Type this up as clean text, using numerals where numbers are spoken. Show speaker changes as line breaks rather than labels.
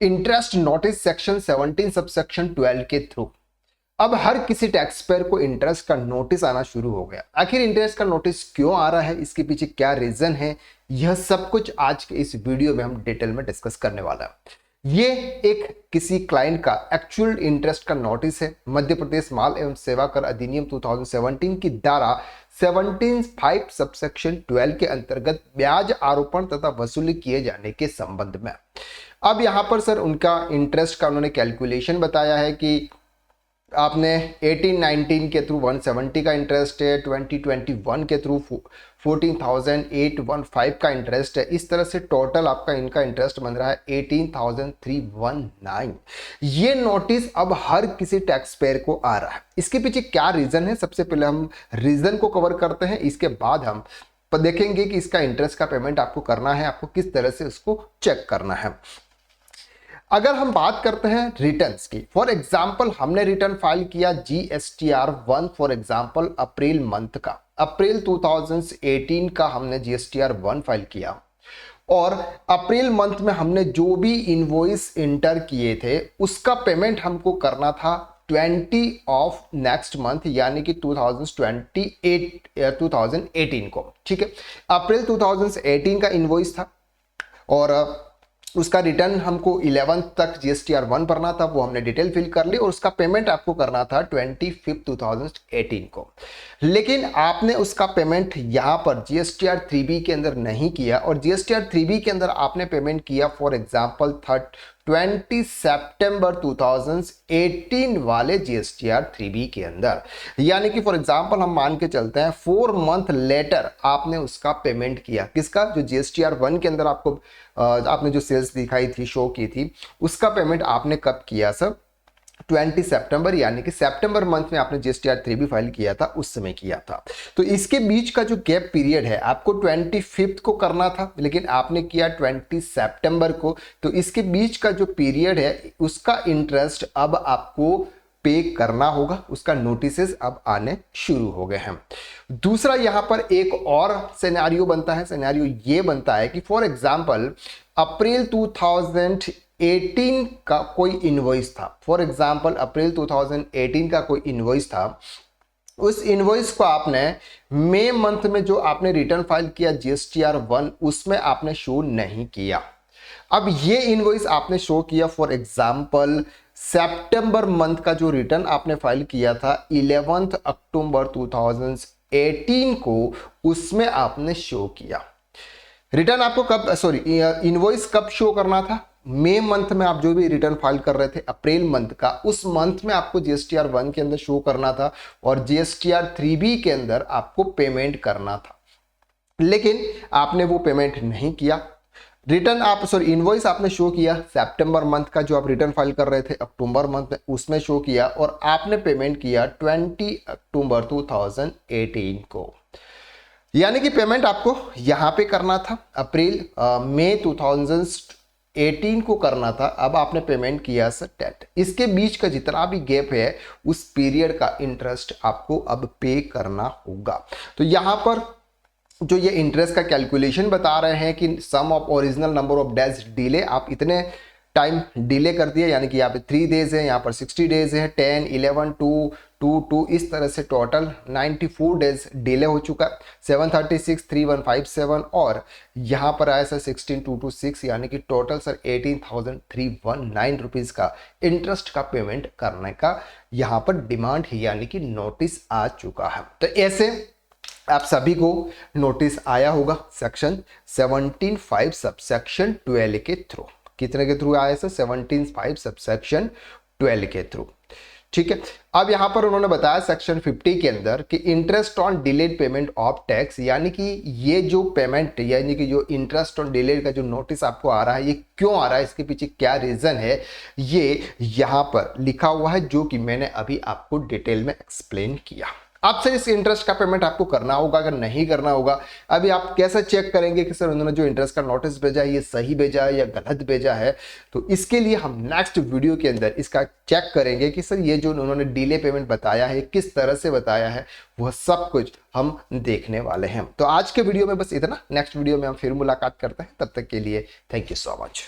Interest notice section 17 subsection 12 के through अब हर किसी टैक्स पेयर को इंटरेस्ट का नोटिस आना शुरू हो गया। आखिर इंटरेस्ट का नोटिस क्यों आ रहा है, इसके पीछे क्या रीजन है, यह सब कुछ आज के इस वीडियो में हम डिटेल में डिस्कस करने वाला है। ये एक किसी क्लाइंट का एक्चुअल इंटरेस्ट का नोटिस है। मध्य प्रदेश माल एवं सेवा कर अधिनियम 2017 की धारा 17(5) सबसेक्शन 12 के अंतर्गत ब्याज आरोपण तथा वसूली किए जाने के संबंध में। अब यहां पर सर उनका इंटरेस्ट का उन्होंने कैलकुलेशन बताया है कि आपने 18-19 के थ्रू 170 का इंटरेस्ट है, 2021 के थ्रू 14,815 का इंटरेस्ट है। इस तरह से टोटल आपका इनका इंटरेस्ट बन रहा है 18,319। ये नोटिस अब हर किसी टैक्स पेयर को आ रहा है। इसके पीछे क्या रीजन है, सबसे पहले हम रीजन को कवर करते हैं, इसके बाद हम देखेंगे कि इसका इंटरेस्ट का पेमेंट आपको करना है, आपको किस तरह से उसको चेक करना है। अगर हम बात करते हैं रिटर्न्स की, फॉर एग्जांपल हमने रिटर्न फाइल किया GSTR 1 for example April month का, अप्रैल 2018 का हमने GSTR 1 फाइल किया और अप्रैल मंथ में हमने जो भी इनवॉइस इंटर किए थे उसका पेमेंट हमको करना था 20 ऑफ नेक्स्ट मंथ यानी कि 2018 को। ठीक है, अप्रैल 2018 का इनवॉइस था और उसका रिटर्न हमको 11 तक GSTR 1 भरना था, वो हमने डिटेल फिल कर ली और उसका पेमेंट आपको करना था 25 2018 को। लेकिन आपने उसका पेमेंट यहां पर GSTR 3B के अंदर नहीं किया और GSTR 3B के अंदर आपने पेमेंट किया फॉर एग्जांपल 20 सितंबर 2018 वाले GSTR 3B के अंदर, यानी कि फॉर एग्जांपल हम मान के चलते हैं 4 मंथ लेटर आपने उसका पेमेंट किया। किसका? जो GSTR 1 के अंदर आपको आपने जो सेल्स दिखाई थी, शो की थी, उसका पेमेंट आपने कब किया सर? 20 सितंबर, यानी कि सितंबर मंथ में आपने GSTR 3B फाइल किया था, उस समय किया था। तो इसके बीच का जो गैप पीरियड है आपको 25 को करना था, लेकिन आपने किया 20 सितंबर को। तो इसके बीच का जो पीरियड है उसका इंटरेस्ट अब आपको पे करना होगा, उसका नोटिसेस अब आने शुरू हो गए हैं। दूसरा यहां पर एक और सिनेरियो बनता है, सिनेरियो ये बनता है कि फॉर एग्जांपल अप्रैल 2018 का कोई इनवॉइस था, फॉर एग्जांपल अप्रैल 2018 का कोई इनवॉइस था, उस इनवॉइस को आपने मई मंथ में जो आपने रिटर्न फाइल किया GSTR 1 उसमें आपने शो नहीं किया। अब ये इनवॉइस आपने शो किया फॉर एग्जांपल सितंबर मंथ का जो रिटर्न आपने फाइल किया था 11 अक्टूबर 2018 को, उसमें आपने शो किया। रिटर्न आपको कब, सॉरी, इनवॉइस कब शो करना था? मई मंथ में आप जो भी रिटर्न फाइल कर रहे थे अप्रैल मंथ का, उस मंथ में आपको GSTR 1 के अंदर शो करना था और GSTR 3B के अंदर आपको पेमेंट करना था, लेकिन आपने वो पेमेंट नहीं किया। रिटर्न आप, सॉरी, इनवॉइस आपने शो किया सितंबर मंथ का, जो आप रिटर्न फाइल कर रहे थे अक्टूबर मंथ में, उसमें शो किया और आपने पेमेंट किया 20 अक्टूबर 2018 को, यानी कि पेमेंट आपको यहां पे करना था अप्रैल मई 2018 को करना था। अब आपने पेमेंट किया सर 10। इसके बीच का जितना भी गैप है उस पीरियड का इंटरेस्ट आपको अब पे करना होगा। तो यहां पर जो ये इंटरेस्ट का कैलकुलेशन बता रहे हैं कि sum of original number of days delay, आप इतने टाइम डिले कर दिए, यानी कि यहाँ पे 3 डेज है, यहाँ पर 60 डेज है, 10, 11, 2, 2, 2, इस तरह से टोटल 94 डेज डिले हो चुका है। 736, 3157 और यहाँ पर आया सर 16226, यानी कि टोटल सर 18,319 रुपीज़ का इंटरेस्ट का पेमेंट करने का यहाँ पर डिमांड है, यानी कि नोटिस आ चुका है। तो ऐसे आप सभी को नोटिस आया होगा सेक्शन 17(5) सबसेक्शन 12 के थ्रू। कितने के थ्रू आया सर? 17(5) सबसेक्शन 12 के थ्रू। ठीक है, अब यहां पर उन्होंने बताया सेक्शन 50 के अंदर कि interest on delayed payment of tax, यानी कि ये जो पेमेंट, यानी कि जो इंटरेस्ट ऑन डिलेड का जो नोटिस आपको आ रहा है, ये क्यों आ रहा है, इसके पीछे क्या रीजन है, ये यहां पर लिखा हुआ है, जो कि मैंने अभी आपको डिटेल में एक्सप्लेन किया। अब सर इस इंटरेस्ट का पेमेंट आपको करना होगा, अगर नहीं करना होगा, अभी आप कैसे चेक करेंगे कि सर उन्होंने जो इंटरेस्ट का नोटिस भेजा है ये सही भेजा है या गलत भेजा है? तो इसके लिए हम नेक्स्ट वीडियो के अंदर इसका चेक करेंगे कि सर ये जो उन्होंने डिले पेमेंट बताया है किस तरह से बताया है, वह सब कुछ हम देखने वाले हैं। तो आज के वीडियो में बस इतना, नेक्स्ट वीडियो में हम फिर मुलाकात करते हैं, तब तक के लिए थैंक यू सो मच।